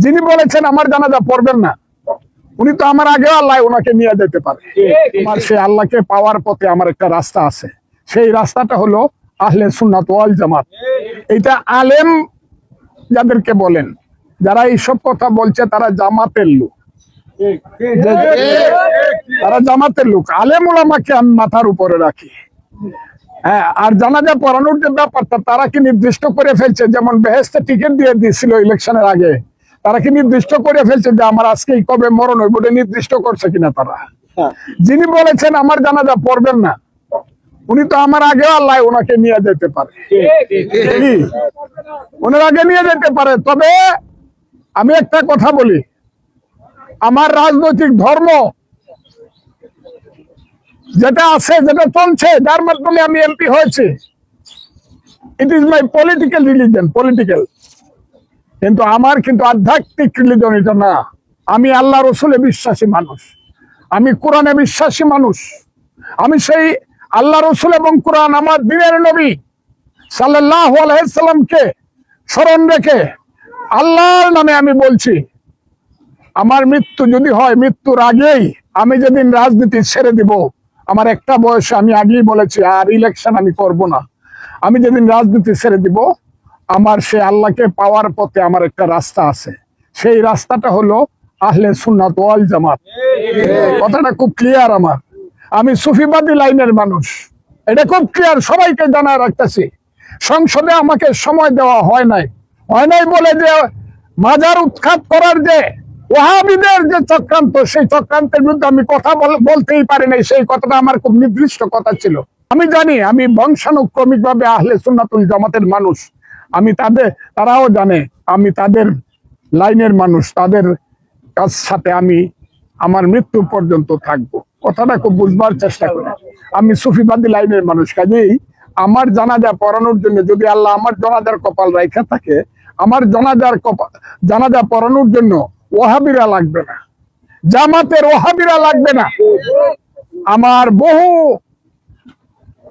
যিনি বলেছেন আমার জানাজা পড়বেন না, উনি তো আমার আগেও আল্লাহ ওনাকে নিয়ে যেতে পারে। আমার সেই আল্লাহকে পাওয়ার পথে আমার একটা রাস্তা আছে, সেই রাস্তাটা হলো আহলে সুন্নাত ওয়াল জামাত। এটা আলেম যাদেরকে বলেন, যারা এইসব কথা বলছে তারা জামাতের লোক, তারা জামাতের লোক। আলেম ওলামাকে আমি মাথার উপরে রাখি। হ্যাঁ, আর জানাজা পড়ানোর যে ব্যাপারটা তারা কি নির্দিষ্ট করে ফেলছে, যেমন বেহেশতে টিকিট দিয়ে দিয়েছিল ইলেকশনের আগে, তারা কি নির্দিষ্ট করে ফেলছে যে আমার আজকে কবে মরণ হইব, নির্দিষ্ট করছে কিনা তারা? যিনি বলেছেন আমার জানাজা পড়বেন না, উনি তো আমার আগেও আল্লাহ ওনাকে নিয়ে যেতে পারে, ওনার আগে নিয়ে যেতে পারে। তবে আমি একটা কথা বলি, আমার রাজনৈতিক ধর্ম যেটা আছে, যেটা চলছে, যার মাধ্যমে আমি এমপি হয়েছি, it is my political religion, political. কিন্তু আমার কিন্তু আধ্যাত্মিক রিলিজন এটা না। আমি আল্লাহ রসুলে বিশ্বাসী মানুষ, আমি কোরআনে বিশ্বাসী মানুষ। আমি সেই আল্লাহ রসুল এবং কোরআন, আমার দিনের নবী সাল্লাল্লাহু আলাইহি সাল্লামকে স্মরণ রেখে আল্লাহর নামে আমি বলছি, আমার মৃত্যু যদি হয়, মৃত্যুর আগেই আমি যেদিন রাজনীতি ছেড়ে দিব, আমার একটা বয়সে আমি আগেই বলেছি আর ইলেকশন আমি করব না, আমি যেদিন রাজনীতি ছেড়ে দিব, আমার সে আল্লাহকে পাওয়ার পথে আমার একটা রাস্তা আছে, সেই রাস্তাটা হলো আহলে সুন্নাত ওয়াল জামাত। কথাটা খুব ক্লিয়ার আমার। আমি সুফিবাদী লাইনের মানুষ, এটা খুব ক্লিয়ার, সবাইকে জানায় রাখতেছি। সংসদে আমাকে সময় দেওয়া হয় নাই বলে যে মাজার উৎখাত করার যে ওয়াহাবিদের যে চক্রান্ত, সেই চক্রান্তের বিরুদ্ধে আমি কথা বলতেই পারি নাই। সেই কথাটা আমার খুব নির্দিষ্ট কথা ছিল। আমি জানি আমি বংশানুক্রমিক ভাবে আহলে সুন্নাতুল জামাতের মানুষ, আমি তারাও জানে আমি তাদের লাইনের মানুষ, তাদের কাছ সাথে আমি আমার মৃত্যু পর্যন্ত থাকবো। কথাটা খুব বুঝবার চেষ্টা করি। আমি সুফিবাদী লাইনের মানুষ, কাজেই আমার জানাজা পড়ানোর জন্য যদি আল্লাহ আমার জানাজার কপাল রাখা থাকে, আমার জানাজা পড়ানোর জন্য ওয়াহাবিরা লাগবে না, জামাতের ওয়াহাবিরা লাগবে না। আমার বহু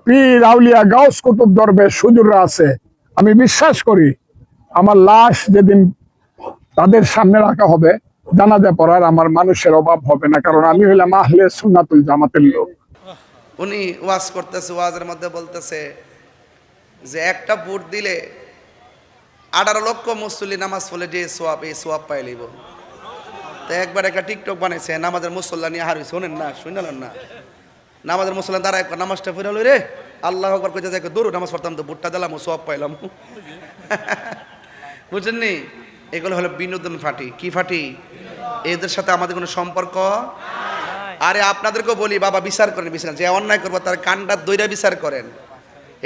পীর আউলিয়া গাউস কুতুব দরবেশ হুজুররা আছে, আমি বিশ্বাস করি আমার লাশ যেদিন তাদের সামনে রাখা হবে, জানাজা পড়ার আমার মানুষের অভাব হবে না, কারণ আমি হইলাম আহলে সুন্নাতুল জামাতের লোক। উনি ওয়াজ করতেছে, ওয়াজের মধ্যে বলতেছে যে একটা ভোট দিলে 18 লক্ষ মুসল্লি নামাজ পড়লে যে সোয়াব, এই সোয়াব পাই লইব। তো একবার একটা টিকটক বানাইছে নামাজের মুসল্লা নিয়ে হার, শোনেন না, শুনলেন না, নামাজের মুসল্লা দ্বারা একবার নামাজটা ফিরে হলো, রে আল্লাহ আকবার কইতে যায় দূর নামাজ পড়তাম তো ভোটটা দিলাম সোয়াব পাইলাম। বুঝলেন নি? এগুলো হলো বিনোদন ফাটি। কি ফাটি? এদের সাথে আমাদের কোনো সম্পর্ক। আরে আপনাদেরকেও বলি বাবা, বিচার করেন, বিচার যে অন্যায় করবো তার কানটা দইরা বিচার করেন।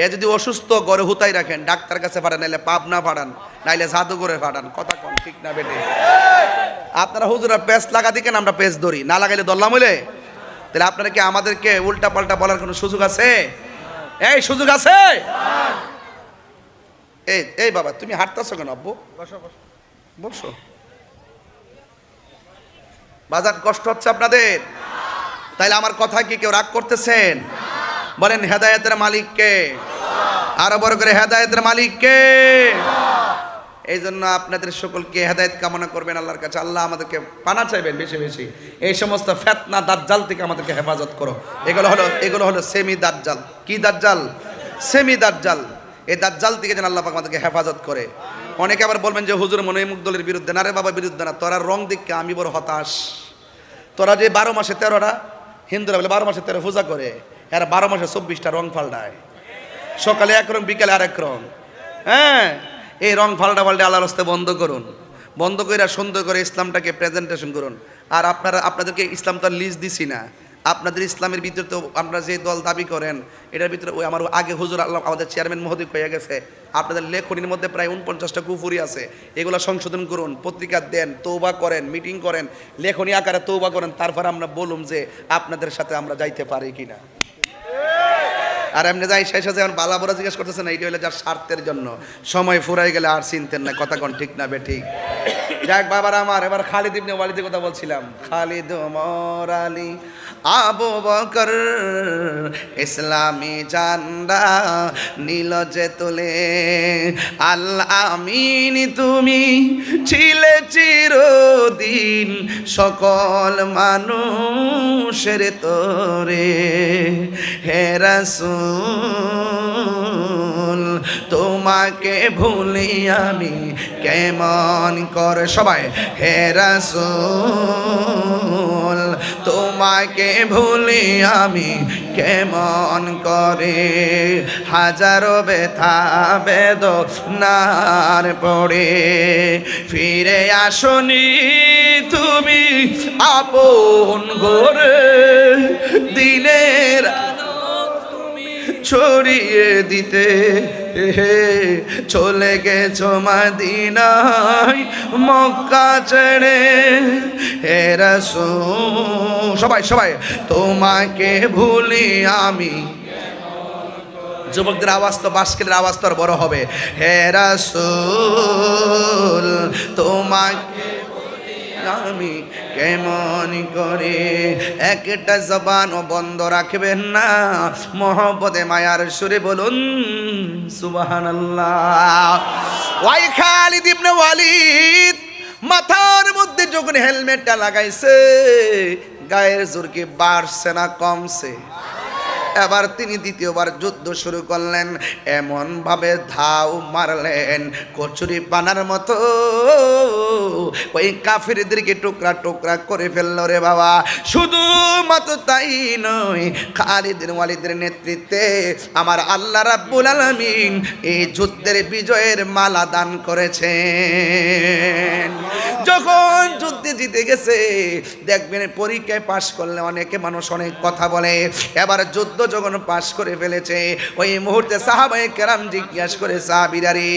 এ যদি অসুস্থ ঘরে হুতাই রাখেন, ডাক্তার কাছে পাঠান, নাইলে পাবনা পাঠান, নাইলে জাদুঘরে পাঠান। কথা কন ঠিক না বেটে? আপনারা হুজুরা পেস লাগা দিকেন, আমরা পেস ধরি, না লাগাইলে দল্লাম হইলে, তাহলে আপনারা কি আমাদেরকে উল্টা পাল্টা বলার কোনো সুযোগ আছে? এই সুযোগ আছে? এই বাবা তুমি হাঁটতেছো কেন? আব্বু বসো। বাজার কষ্ট হচ্ছে আপনাদের? তাইলে আমার কথা কি কেউ রাগ করতেছেন? বলেন হেদায়েতের মালিক কে? আরো বড় করে হেদায়েতের মালিক কে? এই জন্য আপনাদের সকলকে হেদায়েত কামনা করবেন আল্লাহর কাছে। আল্লাহ আমাদেরকে পানা চাইবেন বেশি বেশি, এই সমস্ত ফিতনা দাজ্জাল থেকে আমাদেরকে হেফাজত করো। এগুলো হলো সেমি দাজ্জাল। কি দাজ্জাল? সেমি দাজ্জাল। এই দাজ্জাল থেকে যেন আল্লাহ পাক আমাদেরকে হেফাজত করে। অনেকে আবার বলবেন যে হুজুর মনোমুখ দলের বিরুদ্ধে। না রে বাবা, বিরুদ্ধে না, তোরা রং দিককে আমি বড় হতাশ। তোরা যে 12 মাসে 13টা, হিন্দুরা বলে 12 মাসে 13 পূজা করে, এরা 12 মাসে 24টা রং পাল্টায়, সকালে এক রং বিকালে আরেক রং। হ্যাঁ, এই রং পাল্টা আল্লাহর রাস্তায় বন্ধ করুন, বন্ধ করে সুন্দর করে ইসলামটাকে প্রেজেন্টেশন করুন। আর আপনাদেরকে ইসলাম তো লিস্ট দিছি না, আপনাদের ইসলামের ভিতরে তো আমরা যে দল দাবি করেন, এটার ভিতরে ওই আমার আগে হুজুর আল্লাহ আমাদের চেয়ারম্যান মহোদয় হয়ে গেছে, আপনাদের লেখনির মধ্যে প্রায় 49টা কুফুরি আছে, এগুলো সংশোধন করুন, পত্রিকা দেন, তৌবা করেন, মিটিং করেন, লেখনী আকারে তৌবা করেন, তারপর আমরা বলুম যে আপনাদের সাথে আমরা যাইতে পারি কিনা। আর এমনি যাই শেষে যেমন বালাবরা জিজ্ঞেস করতেছেন, এইটা হলে যার স্বার্থের জন্য, সময় ফুরাই গেলে আর চিনতেন না। কথা কোন ঠিক না বে ঠিক? যাক বাবার আমার, এবার খালিদ ইবনে ওয়ালিদের কথা বলছিলাম। খালিদ ওমর আলী আবু বকর ইসলামী জান্ডা নীল যে তুলে, আল আমিন তুমি ছিলে চিরদিন সকল মানুষের তরে, হে রাসূল তোমাকে ভুলি আমি কেমন করে, সবাই হে রাসূল তোমাকে ভুলি আমি কেমন করে, হাজারো ব্যথা বেদনার পড়ে ফিরে আসনি তুমি আপন ঘরে, দিনের ছড়িয়ে দিতে চলে গেছো মদিনায় মক্কা ছেড়ে, হে রাসূল সবাই সবাই তোমাকে ভুলি আমি। যুবকদের আওয়াজ তো, বাস্কেটের আওয়াজ তো আর বড় হবে, হে রাসূল তোমাকে আমি কেমন করে। একটা জবানও বন্ধ রাখবেন না, মহব্বতে মায়ার সুরে বলুন সুবহানাল্লাহ। ওই খালিদ ইবনে ওয়ালিদ মাথার মধ্যে যখন হেলমেটটা লাগাইছে, গায়ের জোর কি বাড়ছে না কমছে? এবার তিনি দ্বিতীয়বার যুদ্ধ শুরু করলেন, এমন ভাবে ধাও মারলেন কচুরি পানার মতো, ওই কাফিরদেরকে টুকরা টুকরা করে ফেললো রে বাবা। শুধু মাত্র তাই নয়, খালিদ ওয়ালিদের নেতৃত্বে আমার আল্লাহ রাব্বুল আলামিন এই যুদ্ধের বিজয়ের মালা দান করেছেন। যখন যুদ্ধে জিতে গেছে, দেখবেন পরীক্ষায় পাশ করলে অনেকে মানুষ অনেক কথা বলে, এবার যুদ্ধ যখন পাশ করে ফেলেছে, ওই মুহূর্তে সাহাবায়ে কেরাম জিজ্ঞাসা করে সাহাবীরা রে,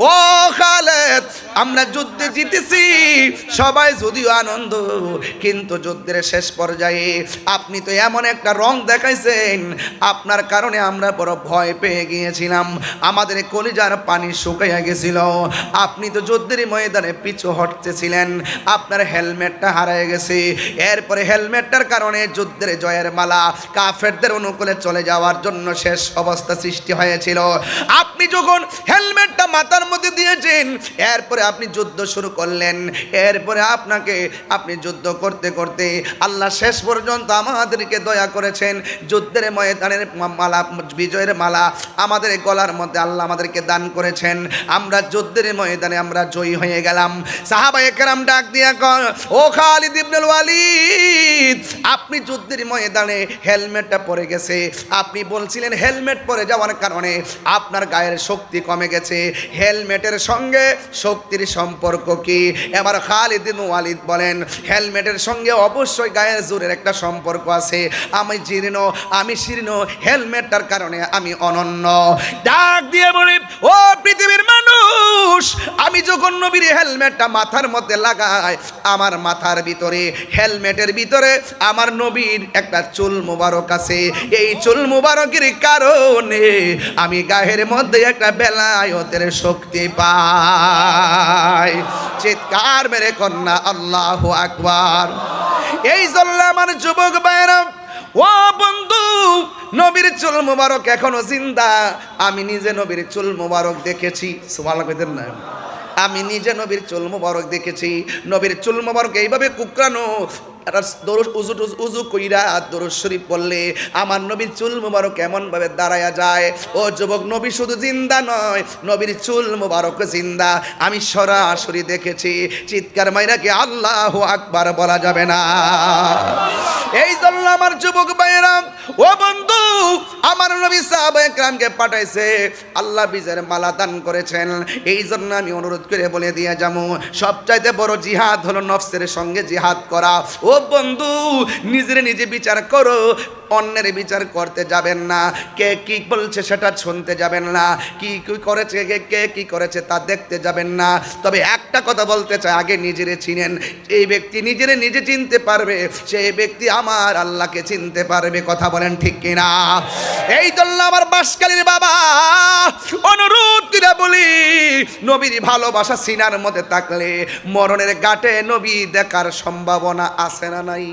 ও খালিদ আমরা যুদ্ধে জিতেছি, সবাই যদিও আনন্দ, কিন্তু যুদ্ধের শেষ পর্যায়ে আপনি তো এমন একটা রং দেখাইছেন, আপনার কারণে আমরা বড় ভয় পেয়ে গিয়েছিলাম, আমাদের কলিজার পানি শুকাইয়া গেছিল। আপনি তো যুদ্ধের ময়দানে পিছু হটতেছিলেন, আপনার হেলমেটটা হারিয়ে গেছে, এরপরে হেলমেটটার কারণে যুদ্ধের জয়ের মালা কাফেরদের অনুকূলে চলে যাওয়ার জন্য শেষ অবস্থা সৃষ্টি হয়েছিল। আপনি যখন হেলমেটটা মাথার মধ্যে দিয়েছেন, এরপরে আপনি যুদ্ধ শুরু করলেন, এরপরে আপনি যুদ্ধ করতে করতে আল্লাহ শেষ পর্যন্ত আমাদেরকে দয়া করেছেন, যুদ্ধের ময়দানের মালা, বিজয়ের মালা আমাদের গলার মধ্যে আল্লাহ আমাদেরকে দান করেছেন, আমরা যুদ্ধের ময়দানে আমরা জয়ী হয়ে গেলাম। সাহাবায়ে কেরাম ডাক দিয়া কর, ও খালিদ ইবনে ওয়ালিদ আপনি যুদ্ধের ময়দানে হেলমেটটা পরে গেছে, আপনি বলছিলেন হেলমেট পরে যাওয়ার কারণে আপনার গায়ের শক্তি কমে গেছে, হেলমেটের সঙ্গে শক্তির সম্পর্ক কি? এবার খালিদ ইবনে ওয়ালিদ বলেন, হেলমেটের সঙ্গে অবশ্যই গায়ের জোরের একটা সম্পর্ক আছে, আমি শীর্ণ, হেলমেটটার কারণে আমি অনন্য। ডাক দিয়ে বলি, ও পৃথিবীর মানুষ, আমি যখন নবীর হেলমেটটা মাথার মধ্যে লাগাই, আমার মাথার ভিতরে হেলমেটের ভিতরে আমার নবীর একটা চুল মুবারক আছে, এই চুল মুবারকের কারণে আমি গায়ের মধ্যে একটা বেলায়েতের শক্তি পাই। চিৎকার মেরে কন্যা আল্লাহু আকবার। এই জন্য আমার যুবক ভাইরা, ও বন্ধু, নবীর চুল মুবারক এখনো জিন্দা। আমি নিজে নবীর চুল মুবারক দেখেছি, সুবহানাল্লাহ কইতেন না? আমি নিজে নবীর চুল মুবারক দেখেছি। নবীর চুল মুবারক এইভাবে কুকরানো, উজু কইরা দরুদ শরীফ পড়লে আমার নবীর চুল মুবারক এমন ভাবে দাঁড়ায়া যায়। ও যুবক, নবী শুধু জিন্দা নয়, নবীর চুল মুবারক জিন্দা, আমি সরাসরি দেখেছি। চিৎকার মাইরা কি আল্লাহু আকবার বলা যাবে না? এই জন্য আমার যুবক ভাইয়েরা, ও বন্ধু, আমার নবী সাহাবায়ে কেরামকে পাঠাইছে, আল্লাহ বিজয়ের মালা দান করেছেন। এই জন্য আমি অনুরোধ করে বলে দিয়ে যাবো, সবচাইতে বড় জিহাদ হলো নফসের সঙ্গে জিহাদ করা। ও বন্ধু, নিজে বিচার করো, অন্যের বিচার করতে যাবেন না, কে কি বলছে সেটা শুনতে যাবেন না, কি কি করেছে কে কি করেছে তা দেখতে যাবেন না। তবে একটা কথা বলতে চাই, আগে নিজেরে চিনেন। এই ব্যক্তি নিজে চিনতে পারবে, সেই ব্যক্তি আমার আল্লাহকে চিনতে পারবে। কথা বলেন ঠিক কিনা? এই জন্য আমার বাঁশখালীর বাবা অনুরোধ করে বলি, নবীর ভালোবাসা সিনার মধ্যে থাকলে মরণের ঘাটে নবী দেখার সম্ভাবনা আছে না নাই?